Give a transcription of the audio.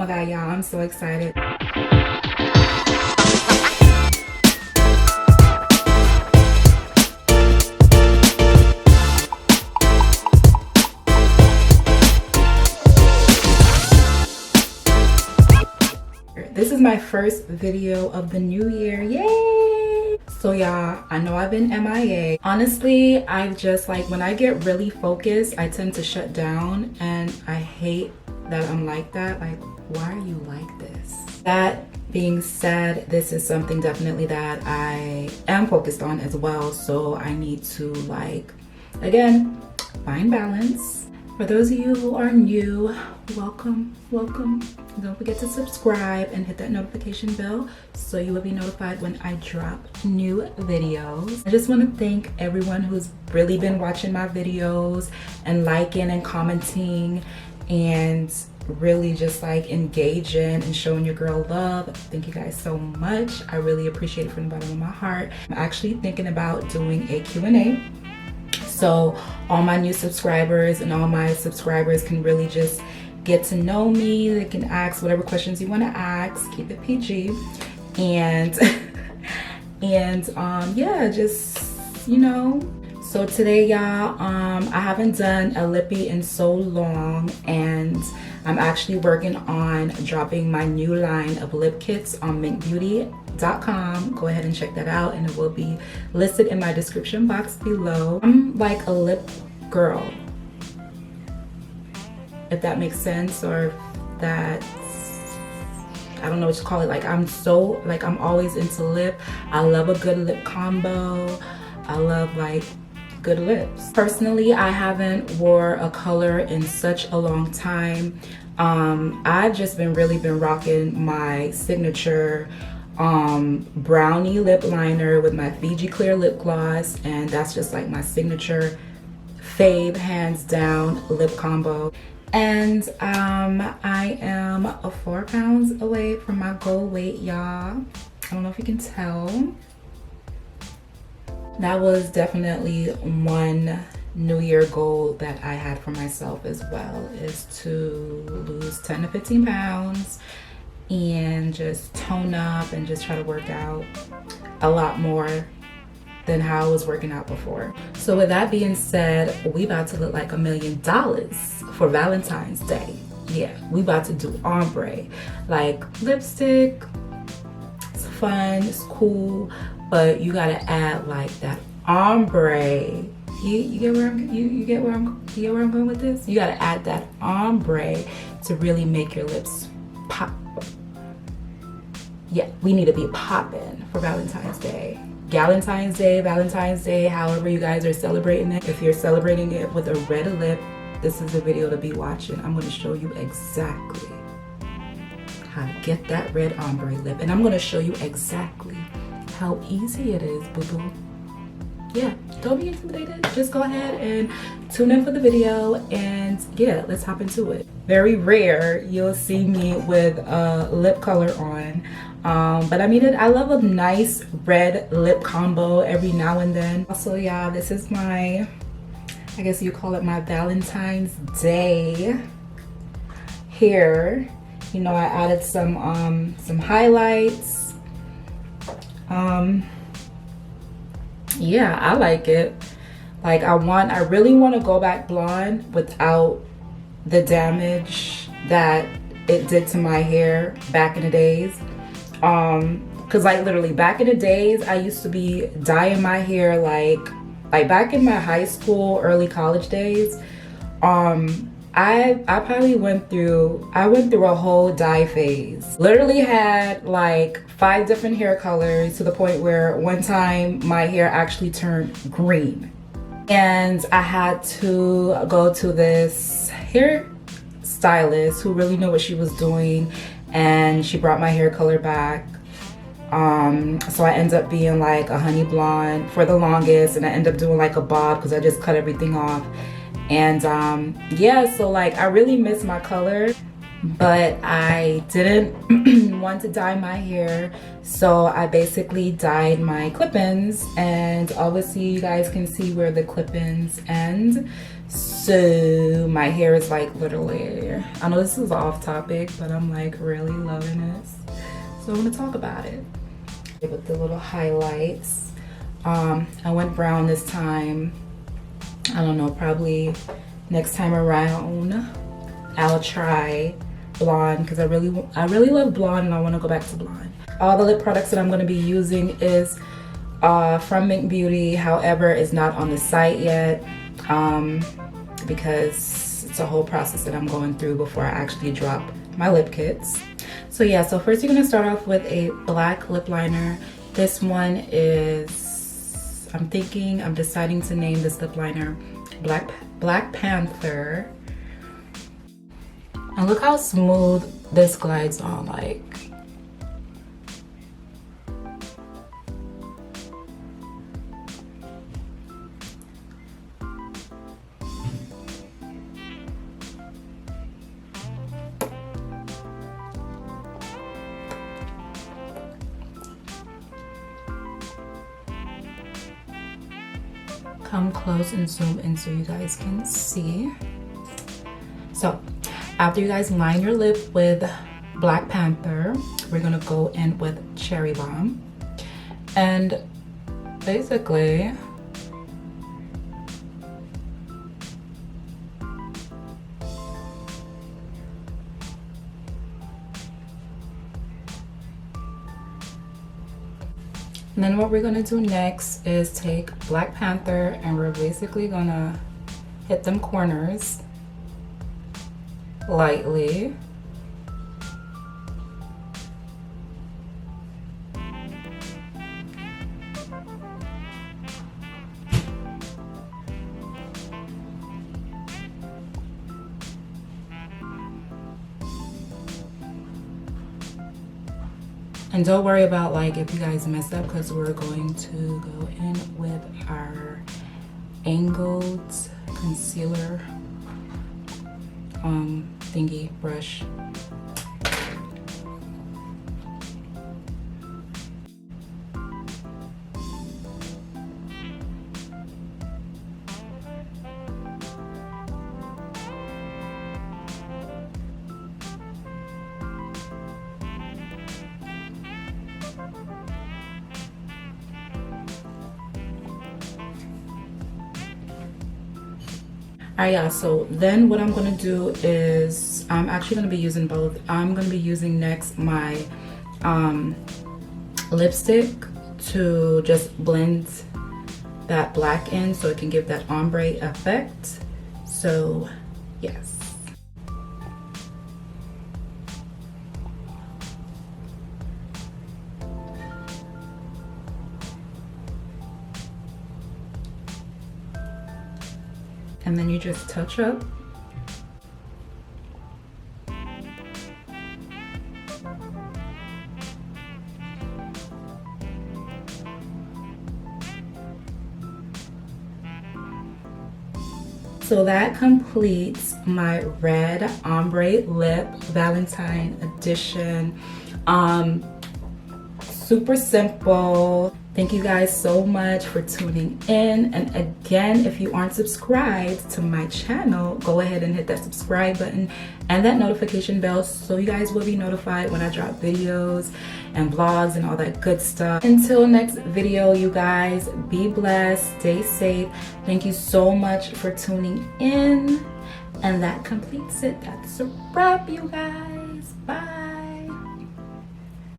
my god, y'all, I'm so excited. This is my first video of the new year. Yay! So y'all, I know I've been MIA. Honestly, I've just like, when I get really focused, I tend to shut down, and I hate that I'm like that. Like, why are you like this? That being said, this is something definitely that I am focused on as well. So I need to, like, again, find balance. For those of you who are new, welcome. Don't forget to subscribe and hit that notification bell so you will be notified when I drop new videos. I just want to thank everyone who's really been watching my videos and liking and commenting and really just like engaging and showing your girl love. Thank you guys so much. I really appreciate it from the bottom of my heart. I'm actually thinking about doing a Q&A. So all my new subscribers and all my subscribers can really just get to know me. They can ask whatever questions you want to ask, keep it PG, and yeah, just, you know. So today, y'all, I haven't done a lippy in so long, and I'm actually working on dropping my new line of lip kits on MYNKBeauty.com. Go ahead and check that out, and it will be listed in my description box below. I'm like a lip girl, if that makes sense, or if that's, I don't know what you call it. Like, I'm so, like, I'm always into lip. I love a good lip combo. I love like good lips. Personally, I haven't wore a color in such a long time. I've just really been rocking my signature brownie lip liner with my Fiji Clear lip gloss, and that's just like my signature fave, hands down, lip combo. And I am 4 pounds away from my goal weight, y'all. I don't know if you can tell. That was definitely one New Year goal that I had for myself as well, is to lose 10 to 15 pounds and just tone up and just try to work out a lot more than how I was working out before. So with that being said, we about to look like $1 million for Valentine's Day. Yeah, we about to do ombre. Like, lipstick, it's fun, it's cool, but you gotta add like that ombre. You get where I'm going with this? You gotta add that ombre to really make your lips pop. Yeah, we need to be popping for Valentine's Day. Valentine's Day, however you guys are celebrating it. If you're celebrating it with a red lip, this is the video to be watching. I'm gonna show you exactly how to get that red ombre lip, and I'm gonna show you exactly how easy it is, boo-boo. Yeah, don't be intimidated. Just go ahead and tune in for the video, and yeah, let's hop into it. Very rare you'll see me with lip color on. But I mean, I love a nice red lip combo every now and then. Also, yeah, this is my, I guess you call it my Valentine's Day hair. You know, I added some highlights. Yeah, I like it. Like, I really want to go back blonde without the damage that it did to my hair back in the days. Cause like literally back in the days, I used to be dyeing my hair like back in my high school, early college days. I probably went through a whole dye phase. Literally had like 5 different hair colors, to the point where one time my hair actually turned green. And I had to go to this hair stylist who really knew what she was doing, and she brought my hair color back. So I ended up being like a honey blonde for the longest, and I ended up doing like a bob because I just cut everything off. And yeah, so like I really miss my color, but I didn't want to dye my hair, so I basically dyed my clip-ins, and obviously you guys can see where the clip-ins end. So my hair is like literally, I know this is off topic, but I'm like really loving this. So I'm gonna talk about it. With the little highlights. I went brown this time. I don't know, probably next time around I'll try blonde because I really love blonde and I want to go back to blonde. All the lip products that I'm going to be using is from MYNK Beauty. However, it's not on the site yet because it's a whole process that I'm going through before I actually drop my lip kits. So yeah, so first you're going to start off with a black lip liner. This one is, I'm deciding to name this lip liner Black Panther. And look how smooth this glides on, like. Come close and zoom in so you guys can see. So after you guys line your lip with Black Panther, we're gonna go in with Cherry Bomb. And basically, and then what we're gonna do next is take Black Panther and we're basically gonna hit them corners lightly. And don't worry about like if you guys mess up because we're going to go in with our angled concealer thingy brush. Alright, yeah, so then what I'm gonna do is I'm actually gonna be using both. I'm gonna be using next my lipstick to just blend that black in so it can give that ombre effect. So yes. And then you just touch up. So that completes my red ombre lip, Valentine edition. Super simple. Thank you guys so much for tuning in. And again, if you aren't subscribed to my channel, go ahead and hit that subscribe button and that notification bell so you guys will be notified when I drop videos and vlogs and all that good stuff. Until next video, you guys, be blessed, stay safe. Thank you so much for tuning in. And that completes it. That's a wrap, you guys.